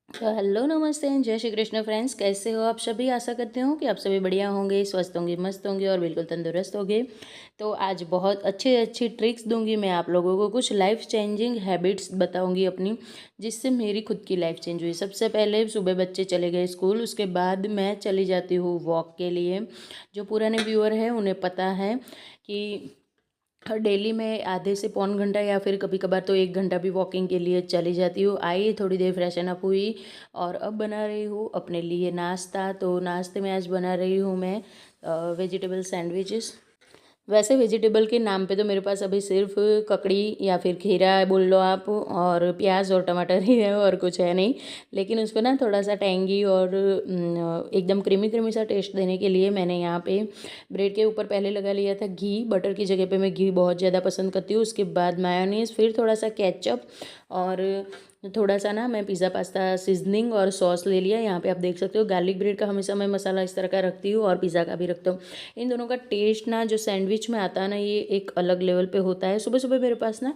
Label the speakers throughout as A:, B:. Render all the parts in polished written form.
A: तो हेलो नमस्ते एंड जय श्री कृष्ण फ्रेंड्स, कैसे हो आप सभी। आशा करते हो कि आप सभी बढ़िया होंगे, स्वस्थ होंगे, मस्त होंगे और बिल्कुल तंदुरुस्त होंगे। तो आज बहुत अच्छी अच्छी ट्रिक्स दूंगी मैं आप लोगों को, कुछ लाइफ चेंजिंग हैबिट्स बताऊंगी अपनी, जिससे मेरी खुद की लाइफ चेंज हुई। सबसे पहले सुबह बच्चे चले गए स्कूल, उसके बाद मैं चली जाती हूँ वॉक के लिए। जो पुराने व्यूअर हैं उन्हें पता है कि डेली मैं आधे से पौन घंटा या फिर कभी कभार तो 1 घंटा भी वॉकिंग के लिए चली जाती हूँ। आई थोड़ी देर फ्रेशन अप हुई और अब बना रही हूँ अपने लिए नाश्ता। तो नाश्ते में आज बना रही हूँ मैं वेजिटेबल सैंडविचेस। वैसे वेजिटेबल के नाम पे तो मेरे पास अभी सिर्फ ककड़ी या फिर खीरा बोल लो आप, और प्याज और टमाटर ही है, और कुछ है नहीं। लेकिन उसको ना थोड़ा सा टेंगी और एकदम क्रीमी क्रीमी सा टेस्ट देने के लिए मैंने यहाँ पे ब्रेड के ऊपर पहले लगा लिया था घी। बटर की जगह पे मैं घी बहुत ज़्यादा पसंद करती हूँ। उसके बाद मायोनीज़, फिर थोड़ा सा केचप और थोड़ा सा ना मैं पिज़्ज़ा पास्ता सीजनिंग और सॉस ले लिया। यहाँ पे आप देख सकते हो गार्लिक ब्रेड का हमेशा मैं मसाला इस तरह का रखती हूँ और पिज़्ज़ा का भी रखता हूँ। इन दोनों का टेस्ट ना जो सैंडविच में आता है ना, ये एक अलग लेवल पे होता है। सुबह सुबह मेरे पास ना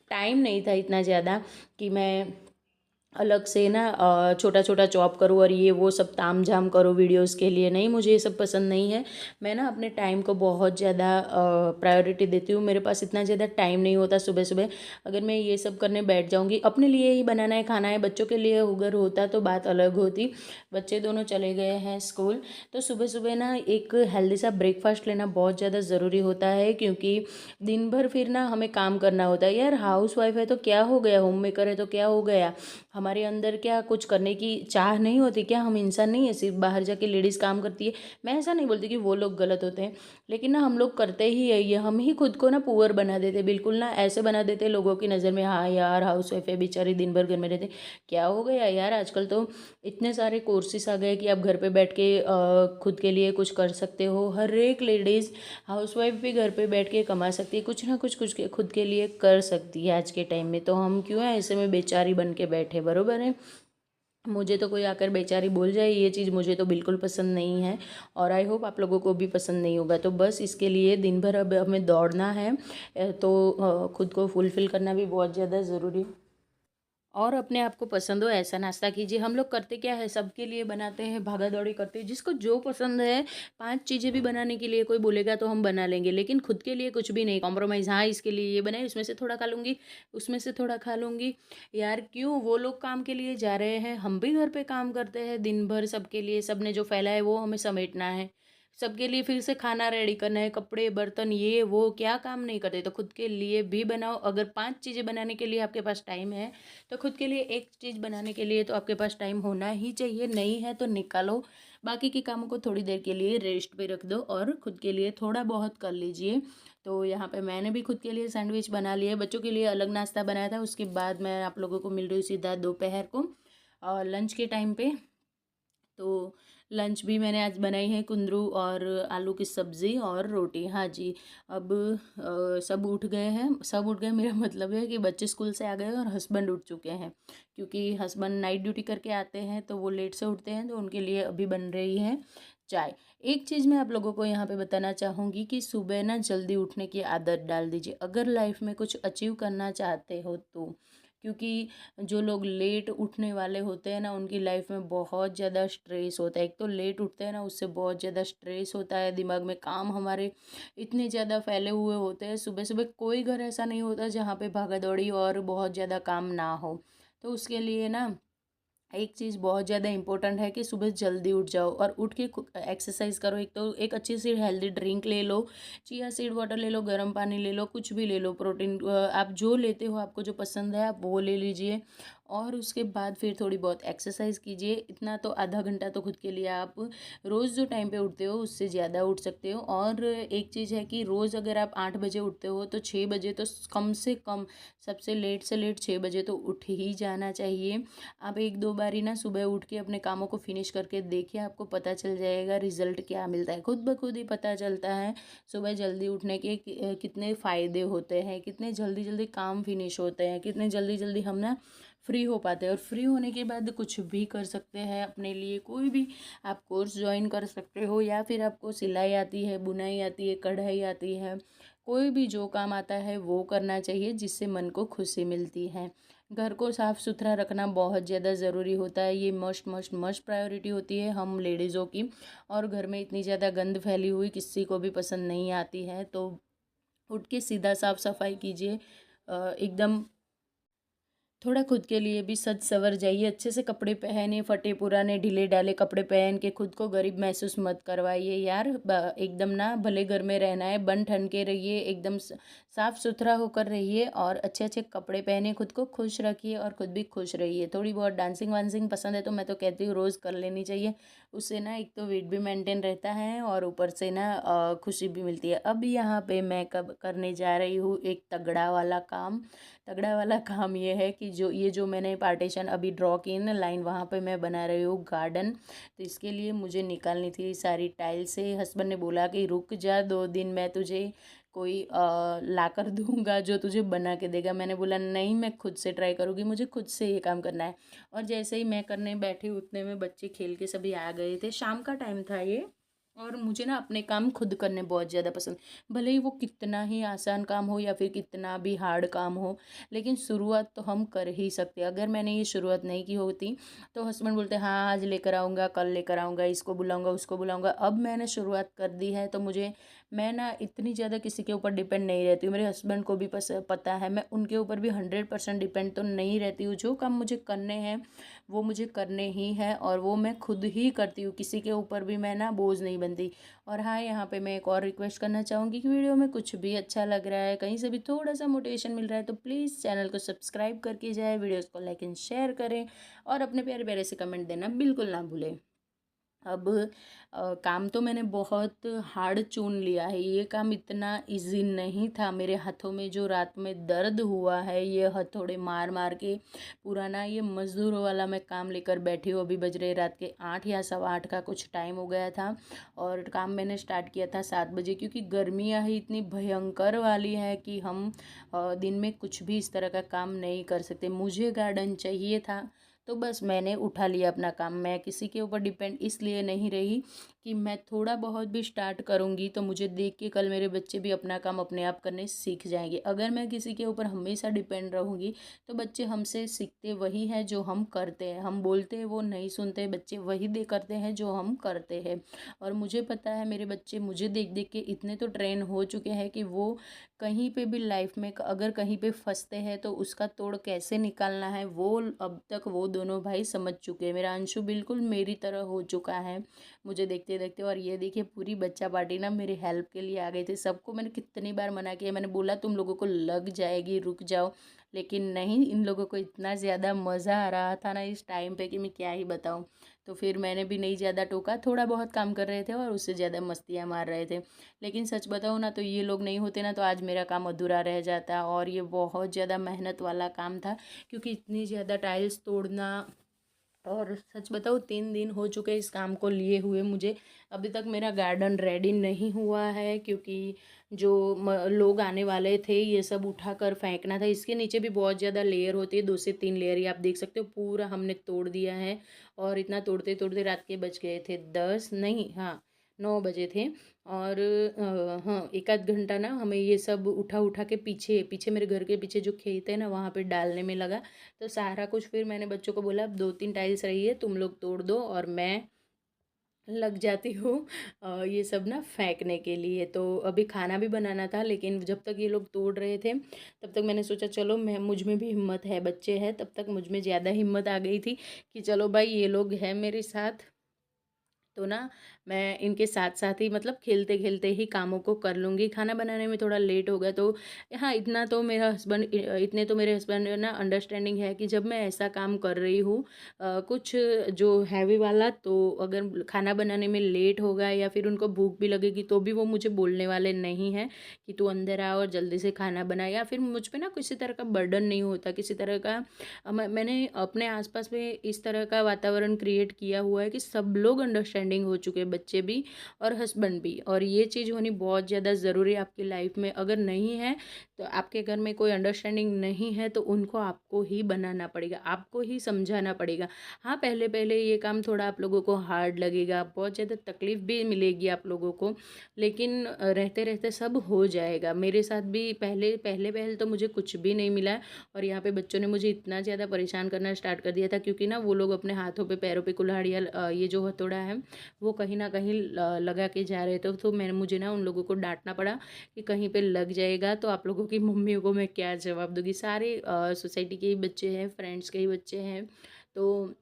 A: टाइम नहीं था इतना ज़्यादा कि मैं अलग से ना छोटा छोटा चॉप करूँ और ये वो सब ताम झाम करूँ वीडियोस के लिए। नहीं, मुझे ये सब पसंद नहीं है। मैं ना अपने टाइम को बहुत ज़्यादा प्रायोरिटी देती हूँ। मेरे पास इतना ज़्यादा टाइम नहीं होता सुबह सुबह। अगर मैं ये सब करने बैठ जाऊँगी, अपने लिए ही बनाना है खाना है, बच्चों के लिए अगर होता तो बात अलग होती। बच्चे दोनों चले गए हैं स्कूल। तो सुबह सुबह ना एक हेल्दी सा ब्रेकफास्ट लेना बहुत ज़्यादा ज़रूरी होता है, क्योंकि दिन भर फिर ना हमें काम करना होता है। यार हाउस वाइफ है तो क्या हो गया, होम मेकर है तो क्या हो गया, हमारे अंदर क्या कुछ करने की चाह नहीं होती क्या? हम इंसान नहीं है सिर्फ बाहर जाके लेडीज़ काम करती है। मैं ऐसा नहीं बोलती कि वो लोग गलत होते हैं, लेकिन ना हम लोग करते ही है ये। हम ही खुद को ना पुअर बना देते, बिल्कुल ना ऐसे बना देते लोगों की नज़र में, हाँ यार हाउस वाइफ है बेचारी, दिन भर घर में रहते। क्या हो गया यार, आजकल तो इतने सारे कोर्सेज आ गए कि आप घर पे बैठ के खुद के लिए कुछ कर सकते हो। हर एक लेडीज़ हाउस वाइफ भी घर पे बैठ के कमा सकती है, कुछ ना कुछ कुछ खुद के लिए कर सकती है आज के टाइम में। तो हम क्यों है ऐसे में बेचारी बन के बैठे, बरोबर है। मुझे तो कोई आकर बेचारी बोल जाए, ये चीज़ मुझे तो बिल्कुल पसंद नहीं है, और आई होप आप लोगों को भी पसंद नहीं होगा। तो बस इसके लिए दिन भर अब हमें दौड़ना है, तो खुद को फुलफ़िल करना भी बहुत ज़्यादा ज़रूरी। और अपने आप को पसंद हो ऐसा नाश्ता कीजिए। हम लोग करते क्या है, सबके लिए बनाते हैं, भागा दौड़ी करते हैं, जिसको जो पसंद है। 5 चीज़ें भी बनाने के लिए कोई बोलेगा तो हम बना लेंगे, लेकिन खुद के लिए कुछ भी नहीं कॉम्प्रोमाइज़। हाँ, इसके लिए ये बनाए, उसमें से थोड़ा खा लूँगी, उसमें से थोड़ा खा लूँगी। यार क्यों, वो लोग काम के लिए जा रहे हैं, हम भी घर पे काम करते हैं दिन भर सबके लिए। सब ने जो फैला है वो हमें समेटना है, सबके लिए फिर से खाना रेडी करना है, कपड़े बर्तन ये वो, क्या काम नहीं करते। तो खुद के लिए भी बनाओ। अगर 5 चीज़ें बनाने के लिए आपके पास टाइम है, तो खुद के लिए एक चीज़ बनाने के लिए तो आपके पास टाइम होना ही चाहिए। नहीं है तो निकालो, बाकी के कामों को थोड़ी देर के लिए रेस्ट पे रख दो और खुद के लिए थोड़ा बहुत कर लीजिए। तो यहाँ पे मैंने भी खुद के लिए सैंडविच बना लिया, बच्चों के लिए अलग नाश्ता बनाया था। उसके बाद मैं आप लोगों को मिल रही हूँ सीधा दोपहर को और लंच के टाइम पे। तो लंच भी मैंने आज बनाई है कुंदरू और आलू की सब्ज़ी और रोटी। हाँ जी। अब सब उठ गए हैं, सब उठ गए मेरा मतलब है कि बच्चे स्कूल से आ गए और हस्बैंड उठ चुके हैं, क्योंकि हस्बैंड नाइट ड्यूटी करके आते हैं तो वो लेट से उठते हैं। तो उनके लिए अभी बन रही है चाय। एक चीज़ मैं आप लोगों को यहाँ पे बताना चाहूँगी कि सुबह ना जल्दी उठने की आदत डाल दीजिए, अगर लाइफ में कुछ अचीव करना चाहते हो तो। क्योंकि जो लोग लेट उठने वाले होते हैं ना, उनकी लाइफ में बहुत ज़्यादा स्ट्रेस होता है। एक तो लेट उठते हैं ना, उससे बहुत ज़्यादा स्ट्रेस होता है, दिमाग में काम हमारे इतने ज़्यादा फैले हुए होते हैं। सुबह सुबह कोई घर ऐसा नहीं होता जहाँ पे भागा दौड़ी और बहुत ज़्यादा काम ना हो। तो उसके लिए ना एक चीज़ बहुत ज़्यादा इंपॉर्टेंट है कि सुबह जल्दी उठ जाओ और उठ के एक्सरसाइज करो। एक तो एक अच्छी सी हेल्दी ड्रिंक ले लो, चिया सीड वाटर ले लो, गर्म पानी ले लो, कुछ भी ले लो, प्रोटीन आप जो लेते हो, आपको जो पसंद है आप वो ले लीजिए। और उसके बाद फिर थोड़ी बहुत एक्सरसाइज कीजिए। इतना तो आधा घंटा तो खुद के लिए आप रोज़ जो टाइम पे उठते हो उससे ज़्यादा उठ सकते हो। और एक चीज़ है कि रोज़ अगर आप 8 बजे उठते हो तो 6 बजे तो कम से कम, सबसे लेट से लेट 6 बजे तो उठ ही जाना चाहिए। आप एक दो बारी ना सुबह उठ के अपने कामों को फिनिश करके देखिए, आपको पता चल जाएगा रिजल्ट क्या मिलता है, खुद ब खुद ही पता चलता है सुबह जल्दी उठने के कितने फ़ायदे होते हैं, कितने जल्दी जल्दी काम फिनिश होते हैं, कितने जल्दी जल्दी हम ना फ्री हो पाते हैं। और फ्री होने के बाद कुछ भी कर सकते हैं अपने लिए, कोई भी आप कोर्स ज्वाइन कर सकते हो, या फिर आपको सिलाई आती है, बुनाई आती है, कढ़ाई आती है, कोई भी जो काम आता है वो करना चाहिए, जिससे मन को खुशी मिलती है। घर को साफ़ सुथरा रखना बहुत ज़्यादा ज़रूरी होता है। ये मस्ट मस्ट मस्ट प्रायोरिटी होती है हम लेडीज़ों की। और घर में इतनी ज़्यादा गंद फैली हुई किसी को भी पसंद नहीं आती है। तो उठ के सीधा साफ सफाई कीजिए। एकदम थोड़ा खुद के लिए भी सज सवर जाइए, अच्छे से कपड़े पहने, फटे पुराने ढीले ढाले कपड़े पहन के खुद को गरीब महसूस मत करवाइए यार। एकदम ना भले घर में रहना है, बन ठन के रहिए, एकदम साफ सुथरा होकर रहिए और अच्छे अच्छे कपड़े पहने, खुद को खुश रखिए और खुद भी खुश रहिए। थोड़ी बहुत डांसिंग वांसिंग पसंद है तो मैं तो कहती हूँ रोज़ कर लेनी चाहिए। उससे ना एक तो वेट भी मेंटेन रहता है और ऊपर से ना खुशी भी मिलती है। अब यहाँ पे मैं कब करने जा रही हूँ एक तगड़ा वाला काम। तगड़ा वाला काम ये है कि जो मैंने पार्टीशन अभी ड्रॉ की ना लाइन, वहाँ पे मैं बना रही हूँ गार्डन। तो इसके लिए मुझे निकालनी थी सारी टाइल से। हस्बैंड ने बोला कि रुक जा 2 दिन, मैं तुझे कोई ला कर दूंगा जो तुझे बना के देगा। मैंने बोला नहीं, मैं खुद से ट्राई करूँगी, मुझे खुद से ये काम करना है। और जैसे ही मैं करने बैठी उतने में बच्चे खेल के सभी आ गए थे। शाम का टाइम था ये। और मुझे ना अपने काम खुद करने बहुत ज़्यादा पसंद, भले ही वो कितना ही आसान काम हो या फिर कितना भी हार्ड काम हो, लेकिन शुरुआत तो हम कर ही सकते हैं। अगर मैंने ये शुरुआत नहीं की होती तो हस्बैंड बोलते हाँ आज लेकर आऊँगा, कल लेकर आऊँगा, इसको बुलाऊँगा, उसको बुलाऊँगा। अब मैंने शुरुआत कर दी है तो मैं ना इतनी ज़्यादा किसी के ऊपर डिपेंड नहीं रहती हूँ। मेरे हस्बैंड को भी पता है, मैं उनके ऊपर भी 100% डिपेंड तो नहीं रहती हूँ। जो काम मुझे करने हैं वो मुझे करने ही है और वो मैं खुद ही करती हूँ, किसी के ऊपर भी मैं ना बोझ नहीं बनती। और हाँ, यहाँ पे मैं एक और रिक्वेस्ट करना चाहूँगी कि वीडियो में कुछ भी अच्छा लग रहा है, कहीं से भी थोड़ा सा मोटिवेशन मिल रहा है तो प्लीज़ चैनल को सब्सक्राइब करके जाए, वीडियोज़ को लाइक एंड शेयर करें और अपने प्यारे प्यारे से कमेंट देना बिल्कुल ना भूलें। अब काम तो मैंने बहुत हार्ड चुन लिया है। ये काम इतना इजी नहीं था मेरे हाथों में। जो रात में दर्द हुआ है ये हथौड़े मार मार के, पूरा ना ये मज़दूरों वाला मैं काम लेकर बैठी हूँ। अभी बज रहे रात के 8 या सवा 8 का कुछ टाइम हो गया था और काम मैंने स्टार्ट किया था 7 बजे, क्योंकि गर्मियाँ ही इतनी भयंकर वाली है कि हम दिन में कुछ भी इस तरह का काम नहीं कर सकते। मुझे गार्डन चाहिए था तो बस मैंने उठा लिया अपना काम। मैं किसी के ऊपर डिपेंड इसलिए नहीं रही कि मैं थोड़ा बहुत भी स्टार्ट करूँगी तो मुझे देख के कल मेरे बच्चे भी अपना काम अपने आप करने सीख जाएंगे। अगर मैं किसी के ऊपर हमेशा डिपेंड रहूँगी तो बच्चे हमसे सीखते वही है जो हम करते हैं। हम बोलते हैं वो नहीं सुनते, बच्चे वही दे करते हैं जो हम करते हैं। और मुझे पता है मेरे बच्चे मुझे देख देख के इतने तो ट्रेन हो चुके हैं कि वो कहीं पे भी लाइफ में अगर कहीं पे फंसते हैं तो उसका तोड़ कैसे निकालना है वो अब तक वो दोनों भाई समझ चुके हैं। मेरा अंशु बिल्कुल मेरी तरह हो चुका है मुझे देखते देखते। और ये देखिए पूरी बच्चा पार्टी ना मेरी हेल्प के लिए आ गई थी। सबको मैंने कितनी बार मना किया, मैंने बोला तुम लोगों को लग जाएगी, रुक जाओ, लेकिन नहीं, इन लोगों को इतना ज़्यादा मज़ा आ रहा था ना इस टाइम पे कि मैं क्या ही बताऊँ। तो फिर मैंने भी नहीं ज़्यादा टोका, थोड़ा बहुत काम कर रहे थे और उससे ज़्यादा मस्तियाँ मार रहे थे। लेकिन सच बताऊँ ना तो ये लोग नहीं होते ना तो आज मेरा काम अधूरा रह जाता। और ये बहुत ज़्यादा मेहनत वाला काम था, क्योंकि इतनी ज़्यादा टाइल्स तोड़ना। और सच बताऊँ 3 दिन हो चुके इस काम को लिए हुए मुझे। अभी तक मेरा गार्डन रेडी नहीं हुआ है, क्योंकि जो लोग आने वाले थे ये सब उठा कर फेंकना था। इसके नीचे भी बहुत ज़्यादा लेयर होती है, 2 से 3 लेयर, ये आप देख सकते हो। पूरा हमने तोड़ दिया है और इतना तोड़ते तोड़ते रात के बज गए थे 10 नहीं, हाँ 9 बजे थे। और हाँ, एक आध घंटा ना हमें ये सब उठा उठा के पीछे पीछे मेरे घर के पीछे जो खेत है ना वहाँ पे डालने में लगा। तो सारा कुछ फिर मैंने बच्चों को बोला अब 2-3 टाइल्स रही है तुम लोग तोड़ दो और मैं लग जाती हूँ ये सब ना फेंकने के लिए। तो अभी खाना भी बनाना था, लेकिन जब तक ये लोग तोड़ रहे थे तब तक मैंने सोचा चलो मैं मुझ में भी हिम्मत है, बच्चे हैं, तब तक मुझ में ज़्यादा हिम्मत आ गई थी कि चलो भाई ये लोग हैं मेरे साथ, तो ना मैं इनके साथ साथ ही मतलब खेलते खेलते ही कामों को कर लूँगी। खाना बनाने में थोड़ा लेट हो गया तो हाँ, इतने तो मेरे हस्बैंड ना अंडरस्टैंडिंग है कि जब मैं ऐसा काम कर रही हूँ कुछ जो हैवी वाला, तो अगर खाना बनाने में लेट होगा या फिर उनको भूख भी लगेगी तो भी वो मुझे बोलने वाले नहीं हैं कि तू अंदर आ और जल्दी से खाना बना। या फिर मुझ पे ना किसी तरह का बर्डन नहीं होता, किसी तरह का मैंने अपने आसपास में इस तरह का वातावरण क्रिएट किया हुआ है कि सब लोग अंडरस्टैंडिंग हो चुके हैं। बच्चे भी और हस्बैंड भी। और ये चीज़ होनी बहुत ज़्यादा ज़रूरी है आपकी लाइफ में। अगर नहीं है तो आपके घर में कोई अंडरस्टैंडिंग नहीं है तो उनको आपको ही बनाना पड़ेगा, आपको ही समझाना पड़ेगा। हाँ, पहले पहले ये काम थोड़ा आप लोगों को हार्ड लगेगा, बहुत ज़्यादा तकलीफ़ भी मिलेगी आप लोगों को, लेकिन रहते रहते सब हो जाएगा। मेरे साथ भी पहले पहले पहले तो मुझे कुछ भी नहीं मिला और यहाँ पे बच्चों ने मुझे इतना ज़्यादा परेशान करना स्टार्ट कर दिया था, क्योंकि ना वो लोग अपने हाथों पे पैरों पे कुल्हाड़ियाँ ये जो हथौड़ा है वो कहीं ना कहीं लगा के जा रहे थे। तो मैंने मुझे ना उन लोगों को डांटना पड़ा कि कहीं पे लग जाएगा तो आप लोगों की मम्मियों को मैं क्या जवाब दूंगी। सारे सोसाइटी के ही बच्चे हैं, फ्रेंड्स के ही बच्चे हैं, तो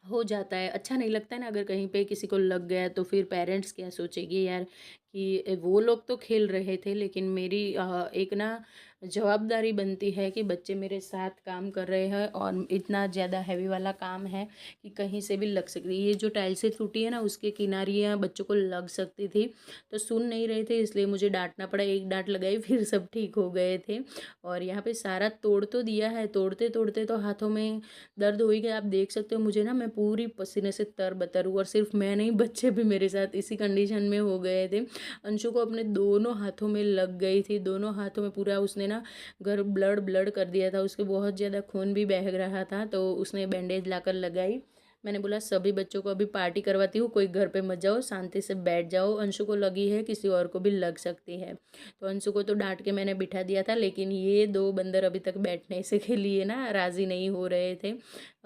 A: हो जाता है। अच्छा नहीं लगता है ना अगर कहीं पे किसी को लग गया, तो फिर पेरेंट्स क्या सोचेंगे यार कि वो लोग तो खेल रहे थे, लेकिन मेरी एक ना जवाबदारी बनती है कि बच्चे मेरे साथ काम कर रहे हैं और इतना ज़्यादा हैवी वाला काम है कि कहीं से भी लग सकती है। ये जो टाइल्सें टूटी है ना उसके किनारियाँ बच्चों को लग सकती थी, तो सुन नहीं रहे थे, इसलिए मुझे डांटना पड़ा। एक डांट लगाई फिर सब ठीक हो गए थे। और यहाँ पे सारा तोड़ तो दिया है, तोड़ते तोड़ते तो हाथों में दर्द हो ही गया। आप देख सकते हो मुझे ना, मैं पूरी पसीने से तरबतर हूँ और सिर्फ मैं नहीं, बच्चे भी मेरे साथ इसी कंडीशन में हो गए थे। अंशु को अपने दोनों हाथों में लग गई थी, दोनों हाथों में पूरा उसने ना घर ब्लड ब्लड कर दिया था, उसके बहुत ज़्यादा खून भी बह रहा था, तो उसने बैंडेज लाकर लगाई। मैंने बोला सभी बच्चों को अभी पार्टी करवाती हूँ, कोई घर पे मत जाओ, शांति से बैठ जाओ। अंशु को लगी है, किसी और को भी लग सकती है। तो अंशु को तो डांट के मैंने बिठा दिया था, लेकिन ये दो बंदर अभी तक बैठने से के लिए ना राज़ी नहीं हो रहे थे।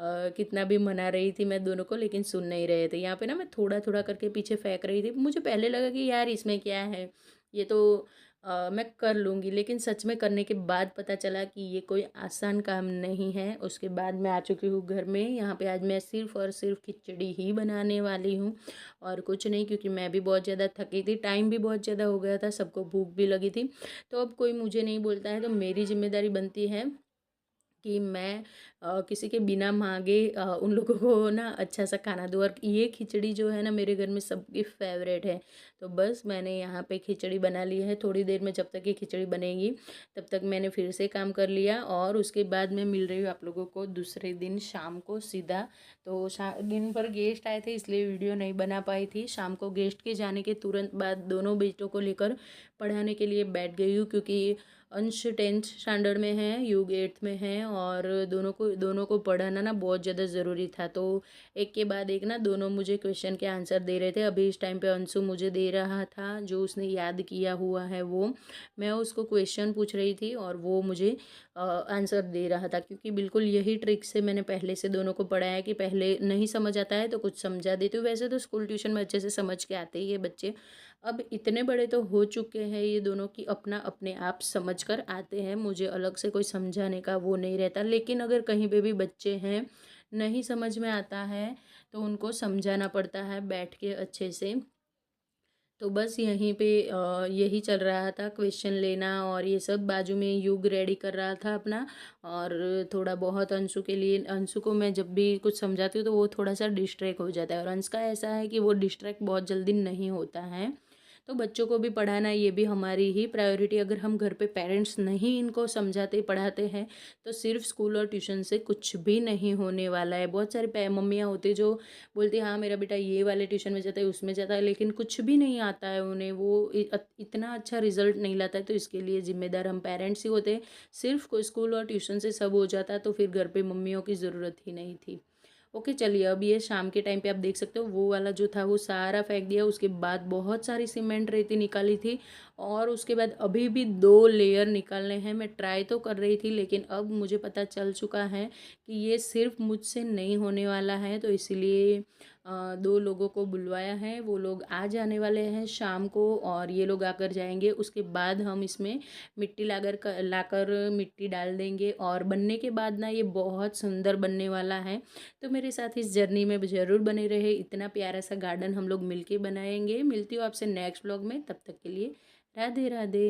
A: कितना भी मना रही थी मैं दोनों को, लेकिन सुन नहीं रहे थे। यहाँ पे ना मैं थोड़ा थोड़ा करके पीछे फेंक रही थी। मुझे पहले लगा कि यार इसमें क्या है, ये तो मैं कर लूँगी, लेकिन सच में करने के बाद पता चला कि ये कोई आसान काम नहीं है। उसके बाद मैं आ चुकी हूँ घर में। यहाँ पे आज मैं सिर्फ़ और सिर्फ खिचड़ी ही बनाने वाली हूँ और कुछ नहीं, क्योंकि मैं भी बहुत ज़्यादा थकी थी, टाइम भी बहुत ज़्यादा हो गया था, सबको भूख भी लगी थी। तो अब कोई मुझे नहीं बोलता है तो मेरी जिम्मेदारी बनती है कि मैं किसी के बिना मांगे उन लोगों को ना अच्छा सा खाना दूँ। और ये खिचड़ी जो है ना मेरे घर में सबकी फेवरेट है। तो बस मैंने यहाँ पे खिचड़ी बना ली है। थोड़ी देर में जब तक ये खिचड़ी बनेगी तब तक मैंने फिर से काम कर लिया और उसके बाद मैं मिल रही हूँ आप लोगों को दूसरे दिन शाम को सीधा। तो दिन भर गेस्ट आए थे इसलिए वीडियो नहीं बना पाई थी। शाम को गेस्ट के जाने के तुरंत बाद दोनों बेटों को लेकर पढ़ाने के लिए बैठ गई हूँ, क्योंकि अंश 10th स्टैंडर्ड में है, युग 8th में है और दोनों को पढ़ाना ना बहुत ज़्यादा ज़रूरी था। तो एक के बाद एक ना दोनों मुझे क्वेश्चन के आंसर दे रहे थे। अभी इस टाइम पे अंशु मुझे दे रहा था जो उसने याद किया हुआ है, वो मैं उसको क्वेश्चन पूछ रही थी और वो मुझे आंसर दे रहा था। क्योंकि बिल्कुल यही ट्रिक से मैंने पहले से दोनों को पढ़ाया कि पहले नहीं समझ आता है तो कुछ समझा देती हूँ। वैसे तो स्कूल ट्यूशन में अच्छे से समझ के आते ही ये बच्चे, अब इतने बड़े तो हो चुके हैं ये दोनों कि अपना अपने आप समझ कर आते हैं, मुझे अलग से कोई समझाने का वो नहीं रहता। लेकिन अगर कहीं पे भी बच्चे हैं नहीं समझ में आता है तो उनको समझाना पड़ता है बैठ के अच्छे से। तो बस यहीं पे यही चल रहा था, क्वेश्चन लेना और ये सब। बाजू में युग रेडी कर रहा था अपना और थोड़ा बहुत अंशु के लिए, अंशु को मैं जब भी कुछ समझाती हूँ तो वो थोड़ा सा डिस्ट्रैक्ट हो जाता है और अंश का ऐसा है कि वो डिस्ट्रैक्ट बहुत जल्दी नहीं होता है। तो बच्चों को भी पढ़ाना ये भी हमारी ही प्रायोरिटी। अगर हम घर पे पेरेंट्स नहीं इनको समझाते पढ़ाते हैं तो सिर्फ स्कूल और ट्यूशन से कुछ भी नहीं होने वाला है। बहुत सारी मम्मियाँ होती जो बोलती हाँ मेरा बेटा ये वाले ट्यूशन में जाता है उसमें जाता है, लेकिन कुछ भी नहीं आता है उन्हें, वो इतना अच्छा रिजल्ट नहीं लाता है। तो इसके लिए जिम्मेदार हम पेरेंट्स ही होते हैं। सिर्फ स्कूल और ट्यूशन से सब हो जाता तो फिर घर पे मम्मियों की ज़रूरत ही नहीं थी। ओके चलिए, अब ये शाम के टाइम पे आप देख सकते हो वो वाला जो था वो सारा फेंक दिया। उसके बाद बहुत सारी सीमेंट रेती निकाली थी और उसके बाद अभी भी 2 लेयर निकालने हैं। मैं ट्राई तो कर रही थी लेकिन अब मुझे पता चल चुका है कि ये सिर्फ मुझसे नहीं होने वाला है। तो इसीलिए 2 लोगों को बुलवाया है, वो लोग आ जाने वाले हैं शाम को और ये लोग आकर जाएंगे। उसके बाद हम इसमें मिट्टी लाकर मिट्टी डाल देंगे और बनने के बाद ना ये बहुत सुंदर बनने वाला है। तो मेरे साथ इस जर्नी में ज़रूर बने रहे। इतना प्यारा सा गार्डन हम लोग मिलके बनाएंगे। मिलती हूँ आपसे नेक्स्ट व्लॉग में, तब तक के लिए राधे राधे।